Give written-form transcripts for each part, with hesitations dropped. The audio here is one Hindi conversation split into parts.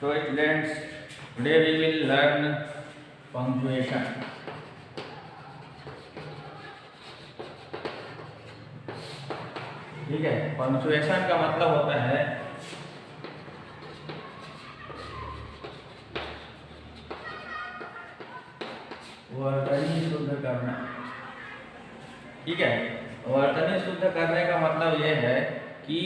So students, today we will learn punctuation. ठीक है, पंक्चुएशन का मतलब होता है वर्तनी शुद्ध करना। ठीक है, वर्तनी शुद्ध करने का मतलब यह है कि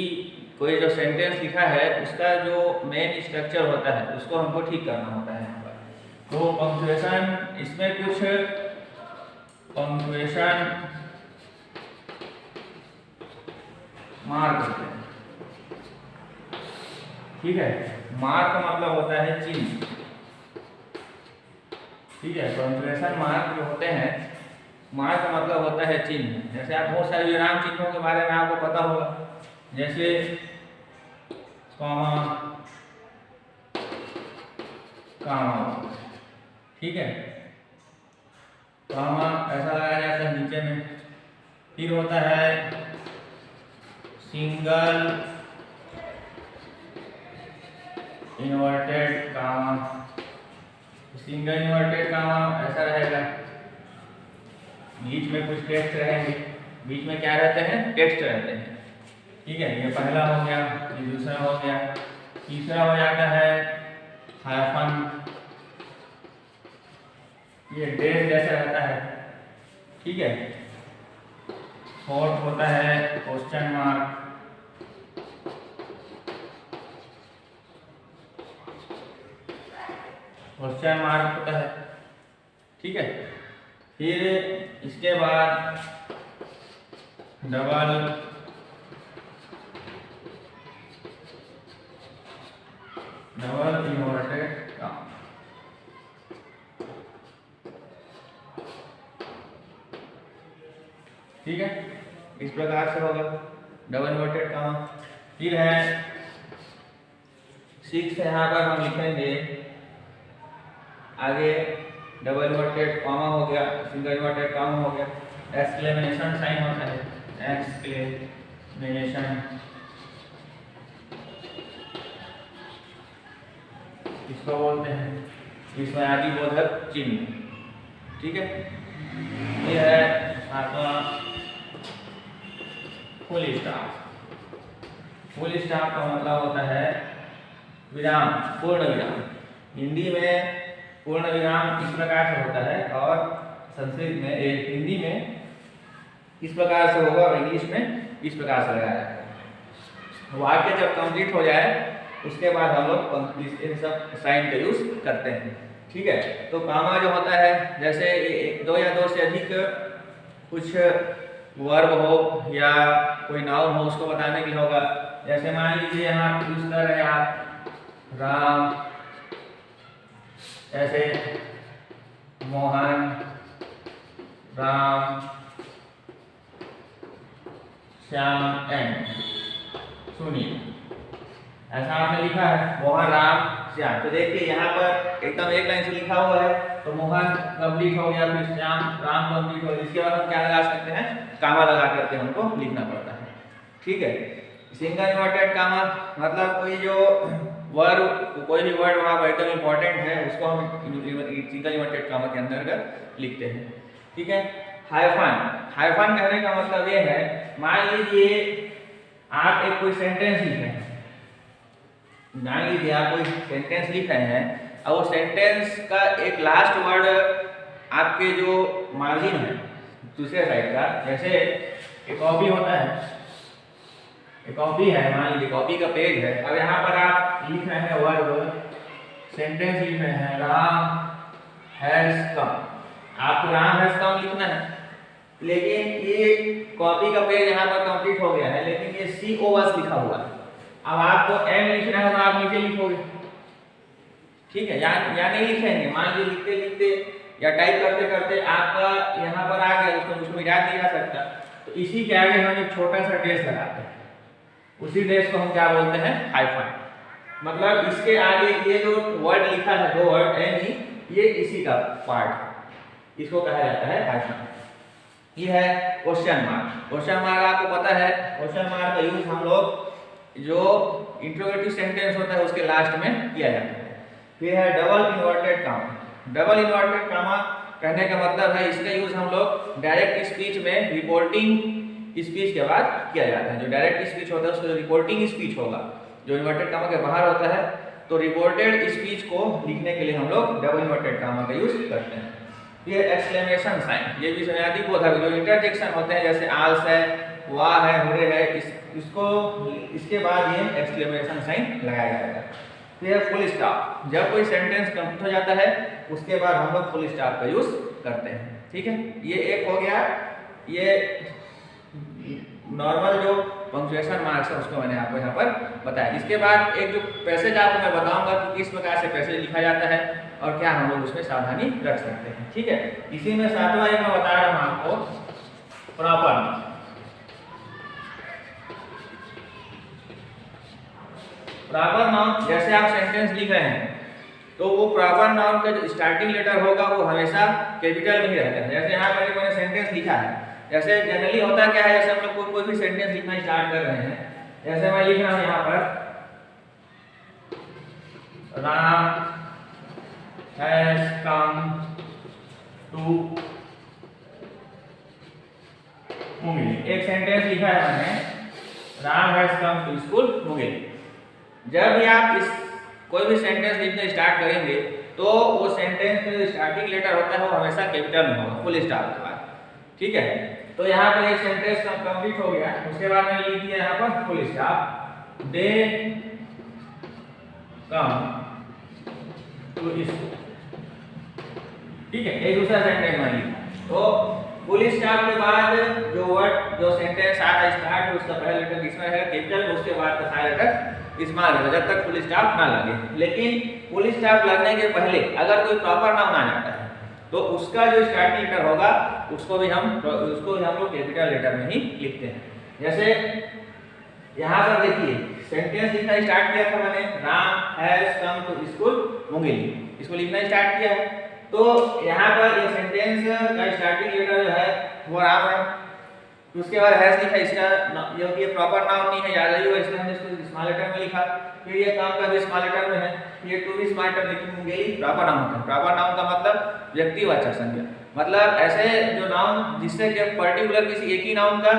कोई जो सेंटेंस लिखा है उसका जो मेन स्ट्रक्चर होता है उसको हमको ठीक करना होता है यहाँ पर। तो पंक्चुएशन, इसमें कुछ पंक्चुएशन मार्क होते हैं। ठीक है, मार्क का मतलब होता है चिन्ह। ठीक है, पंक्चुएशन मार्क जो होते हैं, मार्क का मतलब होता है चिन्ह। जैसे आप बहुत सारे विराम चिन्हों के बारे में आपको पता होगा, जैसे कॉमा, कॉमा। ठीक है, कॉमा ऐसा लगाया जाता है नीचे में। फिर होता है single inverted comma. Single inverted comma ऐसा रहेगा, बीच में कुछ टेक्स्ट रहेंगे। बीच में क्या रहते हैं? टेक्स्ट रहते हैं। ठीक है, ये पहला हो गया, ये दूसरा हो गया, तीसरा हो जाता है हाइफन, ये डेश जैसा रहता है। ठीक है, फोर्थ होता है क्वेश्चन मार्क। क्वेश्चन मार्क होता है। ठीक है, फिर इसके बाद डबल इन्वर्टेड कॉमा। ठीक है, इस प्रकार से होगा डबल इन्वर्टेड कॉमा। फिर है 6 यहाँ पर हम लिखेंगे आगे डबल इन्वर्टेड कॉमा हो गया, सिंगल इन्वर्टेड कॉमा हो गया, एक्सक्लेमेशन साइन होता है, एक्सक्लेमेशन, इसको बोलते हैं, इसमें आदि बोधक चिन्ह। ठीक है, ये है सातवां फुल स्टॉप। फुल स्टॉप का मतलब होता है विराम, पूर्ण विराम। हिंदी में पूर्ण विराम इस प्रकार से होता है और संस्कृत में, हिंदी में इस प्रकार से होगा और इंग्लिश में इस प्रकार से लगाया जाता है। वाक्य जब कंप्लीट हो जाए उसके बाद हम लोग इन सब साइन का यूज करते हैं। ठीक है, तो कॉमा जो होता है, जैसे दो या दो से अधिक कुछ वर्ब हो या कोई नाउन हो उसको बताने के लिए होगा। जैसे मान लीजिए यहाँ यूज कर रहे हैं आप राम, ऐसे मोहन, राम, श्याम एंड सुनील, ऐसा आपने लिखा है मोहन, राम, श्याम। तो देखिए यहाँ पर एकदम एक लाइन से लिखा हुआ है, तो मोहन कंप्लीट हो गया, फिर श्याम, राम कंप्लीट हो गया। इसके बाद हम क्या लगा सकते हैं? कामा लगा करके हमको लिखना पड़ता है। ठीक है, सिंगल इन्वर्टेड कामा मतलब कोई जो वर्ड, कोई भी वर्ड वहाँ पर एकदम इम्पोर्टेंट है उसको हम सिंगल इन्वर्टेड कामा के अंतर्गत लिखते हैं। ठीक है, हाइफन, हाइफन कहने का मतलब ये है, मान लीजिए आप एक कोई सेंटेंस लिख रहे हैं, मान लीजिए आप कोई सेंटेंस लिख रहे हैं और वो सेंटेंस का एक लास्ट वर्ड आपके जो मार्जिन है दूसरे साइड का, जैसे एक कॉपी होता है, एक कॉपी है, मान लीजिए कॉपी का पेज है, अब यहाँ पर आप लिख रहे हैं वर्ड, सेंटेंस लिख रहे हैं राम हैज कम, आपको राम हैज कम लिखना है, लेकिन ये कॉपी का पेज यहाँ पर कंप्लीट हो गया है, लेकिन ये COS लिखा हुआ है। अब आपको M लिखना है तो आप नीचे लिखोगे। ठीक है, या नहीं लिखेंगे, मान लीजिए लिखते लिखते या टाइप करते करते आपका यहाँ पर आ गया, उसको मिटा दिया जा सकता, तो इसी के आगे हम एक छोटा सा डेश लगाते हैं, उसी डेश को हम क्या बोलते हैं? हाइफन। मतलब इसके आगे ये जो वर्ड लिखा है, दो वर्ड एनी, ये इसी का पार्ट, इसको कहा जाता है हाइफन। ये है क्वेश्चन मार्क। क्वेश्चन मार्क आपको पता है, क्वेश्चन मार्क का यूज हम लोग जो इंट्रोगेटिव सेंटेंस होता है उसके लास्ट में किया जाता है। फिर है double inverted comma. Double inverted comma कहने का मतलब है इसका यूज हम लोग डायरेक्ट स्पीच में रिपोर्टिंग स्पीच के बाद किया जाता है। जो डायरेक्ट स्पीच होता है उसका रिपोर्टिंग स्पीच होगा, जो इन्वर्टेड कामा के बाहर होता है, तो रिपोर्टेड स्पीच को लिखने के लिए हम लोग डबल इन्वर्टेड कामा का यूज करते हैं। ये एक्सक्लेमेशन साइन, ये भी बुनियादी बोधा जो इंटरजेक्शन होते हैं जैसे आल्स है, वाह है, हुर्रे है, इसको इसके बाद ये एक्सक्लेमेशन साइन लगाया जाएगा। फिर फुल स्टॉप, जब कोई सेंटेंस कंप्लीट हो जाता है उसके बाद हम लोग फुल स्टॉप का यूज करते हैं। ठीक है, ये एक हो गया। ये नॉर्मल जो पंक्चुएशन मार्क्स है उसको मैंने आपको यहाँ पर बताया। इसके बाद एक जो पैसेज आपको मैं बताऊंगा कि किस प्रकार से पैसेज लिखा जाता है और क्या हम लोग उसमें सावधानी रख सकते हैं। ठीक है, इसी में सातवां एक मैं बता रहा हूँ आपको प्रॉपर। प्रॉपर नाउन, जैसे आप सेंटेंस लिख रहे हैं तो वो प्रॉपर नाउन का जो स्टार्टिंग लेटर होगा वो हमेशा कैपिटल में ही रहता है। जैसे यहाँ पर मैंने सेंटेंस लिखा है, जैसे जनरली होता क्या है, जैसे हम लोग कोई भी सेंटेंस लिखना स्टार्ट कर रहे हैं, जैसे मैं लिख रहा हूँ यहाँ पर Ram has come to Mungeli. एक सेंटेंस लिखा है मैंने, Ram has come to school Mungeli. जब भी आप इस कोई भी सेंटेंस लिखना स्टार्ट करेंगे तो वो सेंटेंस में जो स्टार्टिंग लेटर होता है वो हमेशा कैपिटल में होगा, फुल स्टॉप के बाद। ठीक है, तो यहाँ पर एक सेंटेंस कंप्लीट हो गया, उसके बाद मैंने लिख दिया यहाँ पर full stop, they come to school. ठीक है, एक दूसरा सेंटेंस में लिखा, तो फुल स्टॉप के बाद जो वर्ड जो सेंटेंस आ रहा है स्टार्ट, उसका पहला लेटर किसमें है कैपिटल, उसके बाद का सारा लेटर स्मॉल है, जब तक फुल स्टॉप ना लगे। लेकिन फुल स्टॉप लगने के पहले अगर कोई प्रॉपर नाउन आ जाता है तो उसका जो स्टार्टिंग लेटर होगा उसको भी हम लोग कैपिटल लेटर में ही लिखते हैं। जैसे यहाँ पर देखिए सेंटेंस लिखना स्टार्ट किया था मैंने, Ram has come to school Mungeli, इसको लिखना स्टार्ट किया है, तो यहाँ पर ये सेंटेंस का स्टार्टिंग लेटर जो है वो राम है, उसके बाद हैज लिखा, इसका जो कि प्रॉपर नाउन नहीं है, याद रही होगा, इसलिए हमने इसको स्मॉल लेटर में लिखा। फिर ये काम का भी स्मॉल लेटर में है, ये टू भी स्मॉल लेटर लेकिन मुंगेली प्रॉपर नाउन होता है। प्रॉपर नाउन का मतलब व्यक्तिवाचक संज्ञा, मतलब ऐसे जो नाउन जिससे कि पर्टिकुलर किसी एक ही नाउन का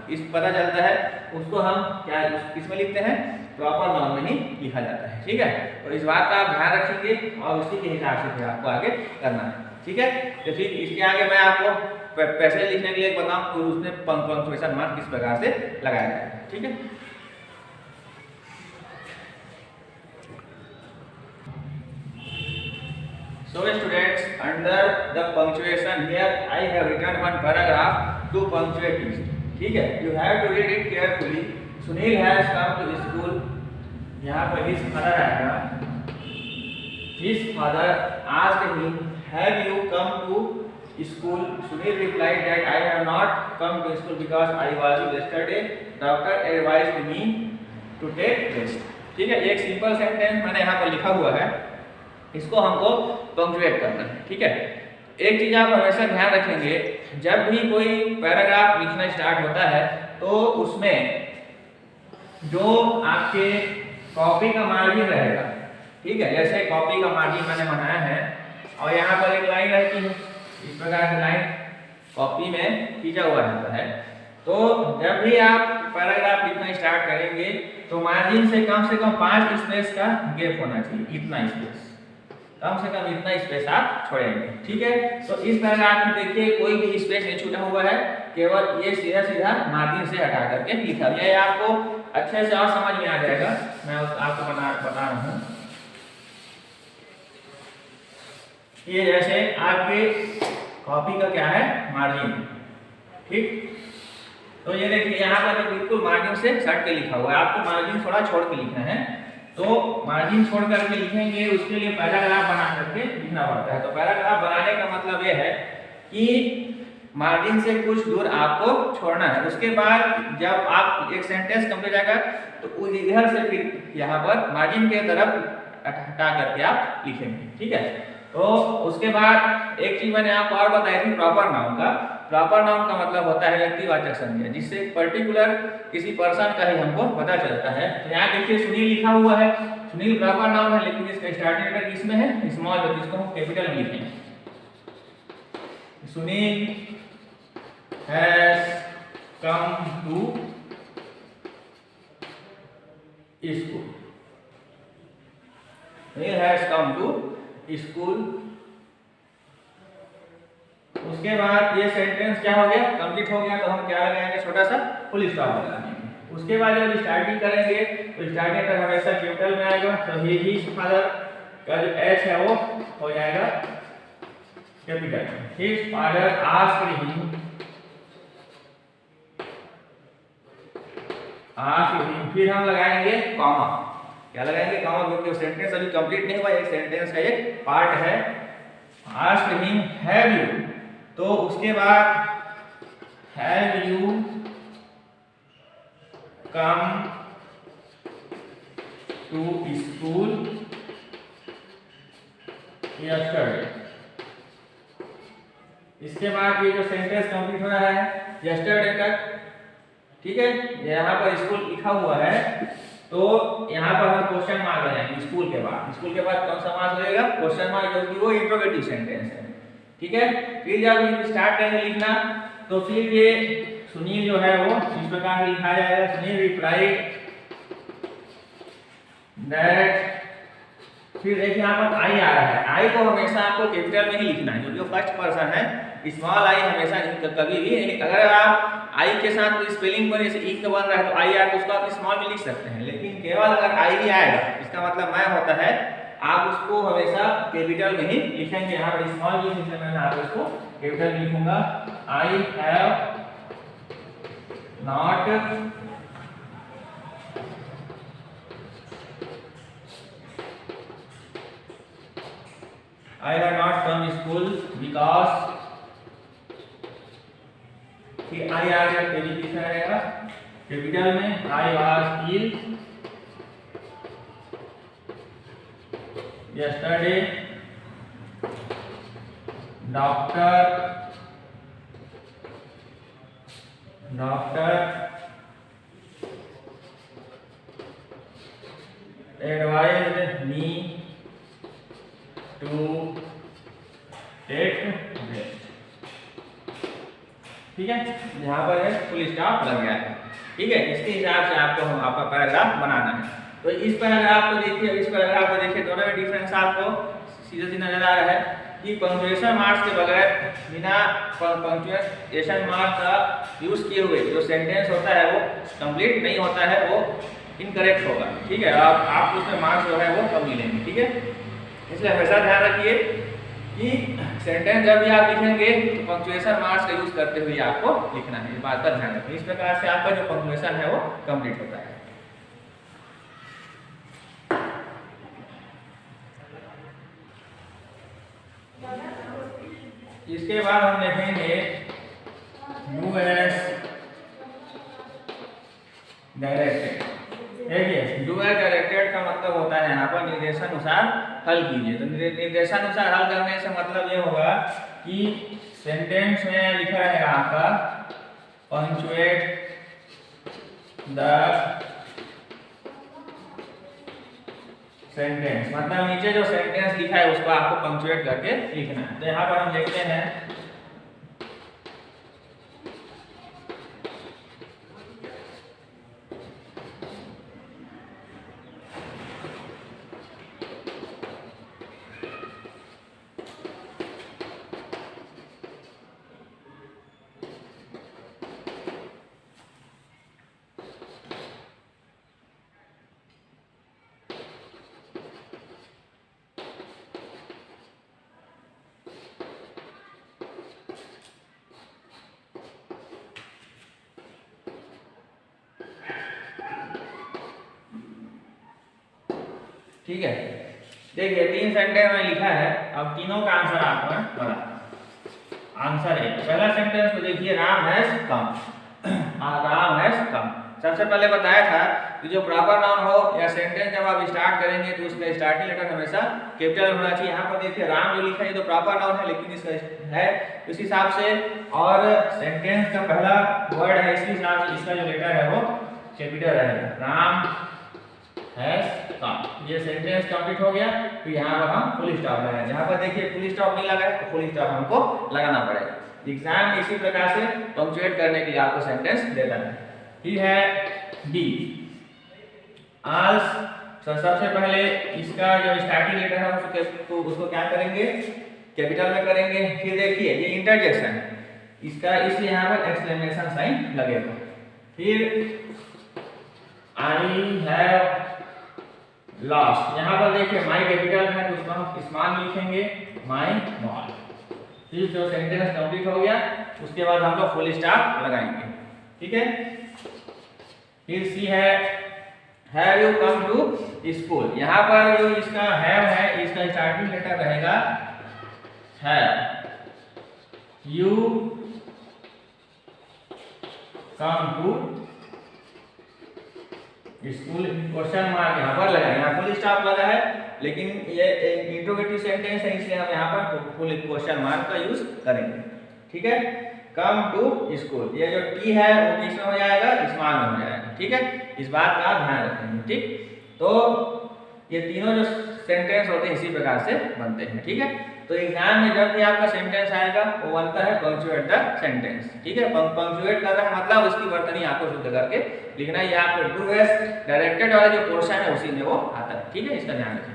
इस पता चलता है उसको हम क्या किसमें लिखते हैं, प्रॉपर नाउन में ही लिखा जाता है। ठीक है, तो इस बात का आप ध्यान रखेंगे और उसी के हिसाब से फिर आपको आगे करना है। ठीक है, तो फिर इसके आगे मैं आपको पैसेज लिखने के लिए बताऊं तो उसमें पंक्चुएशन मार्क किस प्रकार से लगाया जाए। ठीक है, so students, under the punctuation here I have written one paragraph to punctuate it. ठीक है, you have to read it carefully. Sunil has come to school, यहाँ पर his father आएगा, his father asked him, have you come to school? Sunil replied that I have not come to school because I was ill yesterday. Doctor advised me to take rest. ठीक है, एक सिंपल सेंटेंस मैंने यहाँ पर लिखा हुआ है, इसको हमको पंक्चुएट करना है। ठीक है, एक चीज आप हमेशा ध्यान रखेंगे, जब भी कोई पैराग्राफ लिखना स्टार्ट होता है तो उसमें जो आपके कॉपी का मार्जिन रहेगा, ठीक है, जैसे कॉपी का मार्जिन मैंने बनाया है और यहाँ पर एक लाइन रहती है, इस प्रकार से लाइन कॉपी में खींचा हुआ रहता है। तो जब भी आप पैराग्राफ लिखना स्टार्ट करेंगे तो मार्जिन से कम 5 स्पेस का गैप होना चाहिए, इतना स्पेस, कम से कम इतना स्पेस आप छोड़ेंगे। ठीक है, तो इस पैराग्राफ में देखिए कोई भी स्पेस नहीं छूटा हुआ है, केवल ये सीधा सीधा मार्जिन से हटा करके लिखा गया है। आपको अच्छे से और समझ में आ जाएगा, मैं आपको बता रहा हूँ। ये जैसे आपके कॉपी का क्या है, मार्जिन। ठीक, तो ये देखिए यहाँ पर बिल्कुल मार्जिन से सट के लिखा हुआ है, आपको मार्जिन थोड़ा छोड़ के लिखना है। तो मार्जिन छोड़ करके लिखेंगे, उसके लिए पैराग्राफ बना करके लिखना पड़ता है। तो पैराग्राफ बनाने का मतलब ये है कि मार्जिन से कुछ दूर आपको छोड़ना है। उसके बाद जब आप एक सेंटेंस कंप्लीट जाएगा तो इधर से फिर यहाँ पर मार्जिन के तरफ हटा करके आप लिखेंगे। ठीक है, तो उसके बाद एक चीज मैंने आपको और बताई थी प्रॉपर नाउन का। प्रॉपर नाउन का मतलब होता है व्यक्तिवाचक संज्ञा, जिससे पर्टिकुलर किसी पर्सन का ही हमको पता चलता है। तो यहाँ देखिए सुनील लिखा हुआ है, सुनील प्रॉपर नाउन है लेकिन इसका स्टार्टिंग लेटर किसमें है, स्मॉल है, तो इसको हम कैपिटल में लिखेंगे। Sunil has come to school, Sunil has come to school. उसके बाद ये सेंटेंस क्या हो गया, कंप्लीट हो गया, तो हम क्या लगाएंगे, छोटा सा फुल स्टॉप लगाएंगे। उसके बाद जब स्टार्टिंग करेंगे तो स्टार्टिंग पर हमेशा कैपिटल में आएगा, तो हिज फादर का जो एच है वो हो जाएगा capital. His father asked him, फिर हम लगाएंगे कॉमा। क्या लगाएंगे, कॉमा, क्योंकि सेंटेंस अभी कंप्लीट नहीं हुआ, एक सेंटेंस का एक पार्ट है। आस्क्ड हिम हैव यू, तो उसके बाद have you come to school yesterday. इसके बाद ये जो सेंटेंस कंप्लीट हो रहा है यस्टरडे तक, ठीक है। यहाँ पर स्कूल लिखा हुआ है, तो यहाँ पर हम क्वेश्चन मार्क लगाएंगे स्कूल के बाद। स्कूल के बाद कौन सा मार्क लगेगा, क्वेश्चन मार्क, जो कि वो इंट्रोगेटिव सेंटेंस है, ठीक है। फिर जब स्टार्ट करेंगे लिखना, तो फिर ये सुनील जो है वो इस प्रकार लिखा जाएगा, सुनील रिप्लाइड दैट। फिर देखिए यहाँ पर आई आ रहा है, आई को हमेशा आपको कैपिटल में ही लिखना है, क्योंकि फर्स्ट पर्सन है, स्मॉल आई हमेशा कभी भी, अगर आप आई के साथ कोई स्पेलिंग बने, जैसे ई का बन रहा है तो आई आर, तो उसको आप स्मॉल में लिख सकते हैं, लेकिन केवल अगर आई ही आएगा, इसका मतलब मैं होता है, आप उसको हमेशा कैपिटल में ही लिखेंगे। यहाँ पर स्मॉल भी लिखना, मैं यहाँ पर इसको कैपिटल में लिखूंगा। I have not I have not come to school because, फिर I आ गया, तेरी किसमें रहेगा, कैपिटल में। I was ill yesterday, doctor advised me to take rest, ठीक है। यहाँ पर फुल स्टॉप लग गया है, ठीक है। इसके हिसाब से आपको आपका पैराग्राफ बनाना है। तो इस पैराग्राफ को देखिए, इस पैराग्राफ को देखिए, दोनों में डिफरेंस आपको सीधा सीधा नजर आ रहा है कि पंक्चुएशन मार्क्स के बगैर, बिना पंक्चुएशन मार्क्स का यूज किए हुए जो सेंटेंस होता है वो कंप्लीट नहीं होता है, वो इनकरेक्ट होगा, ठीक है। आप उसमें मार्क्स जो है वो कम मिलेंगे, ठीक है। इसलिए हमेशा ध्यान रखिए कि सेंटेंस जब भी आप लिखेंगे तो पंक्चुएशन मार्क्स का यूज करते हुए आपको लिखना है, इस बात का ध्यान रखिए। इस प्रकार से आपका जो पंक्चुएशन है वो कंप्लीट होता है। इसके बाद हम देखेंगे डू एज डायरेक्टेड। देखिए डू एज डायरेक्टेड का मतलब होता है यहाँ पर निर्देशानुसार हल कीजिए। तो निर्देशानुसार हल करने से मतलब ये होगा कि सेंटेंस में लिखा रहेगा आपका पंक्चुएट द सेंटेंस, मतलब नीचे जो सेंटेंस लिखा है उसको आपको पंक्चुएट करके लिखना है। तो यहाँ पर हम देखते हैं ठीक है। देखिए 3 सेंटेंस में लिखा है, अब तीनों का आंसर आपको बता। आंसर है पहला सेंटेंस को देखिए, Ram has come. Ram has कम, सबसे पहले बताया था कि जो प्रॉपर नाउन हो या सेंटेंस जब आप स्टार्ट करेंगे तो उसका स्टार्टिंग लेटर हमेशा कैपिटल होना चाहिए। यहाँ पर देखिए राम जो लिखा है तो प्रॉपर नाउन है, लेकिन इसका है इस हिसाब से, और सेंटेंस का पहला वर्ड है इसी हिसाब से इसका जो लेटर है वो कैपिटल रहेगा। राम हैज कम। ये सेंटेंस कंप्लीट हो गया। तो यहाँ पर हम फुल स्टॉप लगाएंगे। यहाँ पर देखिए फुल स्टॉप नहीं लगा है तो फुल स्टॉप हमको लगाना पड़ेगा। एग्जाम में इसी प्रकार से पंक्चुएट करने के लिए आपको सेंटेंस देता है। फिर है बी, आज। सबसे पहले इसका जो स्टार्टिंग लेटर है उसको क्या करेंगे, कैपिटल में करेंगे। फिर देखिए ये इंटरजेक्शन इसका, इसलिए यहाँ पर एक्सक्लेमेशन साइन लगेगा। फिर आई हैव लॉस्ट, यहाँ पर देखिए माई कैपिटल है तो उसको हम स्मॉल में लिखेंगे, माई स्मॉल। फिर जो सेंटेंस कंप्लीट हो गया उसके बाद हम लोग फुल स्टॉप लगाएंगे, ठीक है। फिर see have you come to school. यहाँ पर जो इसका हैव है इसका स्टार्टिंग लेटर रहेगा have you come to school, question mark यहाँ पर लगा है, यहाँ फुल स्टॉप लगा है लेकिन ये इंट्रोगेटिव सेंटेंस है इसलिए हम यहाँ पर फुल क्वेश्चन मार्क का यूज करेंगे, ठीक है। कम टू स्कूल, ये जो टी है वो किस में हो जाएगा, स्मॉल में हो जाएगा, ठीक है। इस बात का ध्यान रखेंगे, ठीक। तो ये तीनों जो सेंटेंस होते हैं इसी प्रकार से बनते हैं, ठीक है। तो एग्जाम में जब भी आपका सेंटेंस आएगा वो बनता है पंक्चुएट द सेंटेंस, ठीक है। पंक्चुएट कर रहा है मतलब उसकी वर्तनी आपको शुद्ध करके लिखना है। ये आपको डू एज डायरेक्टेड वाला जो पोर्शन है उसी में वो आता है, ठीक है। इसका ध्यान रखें।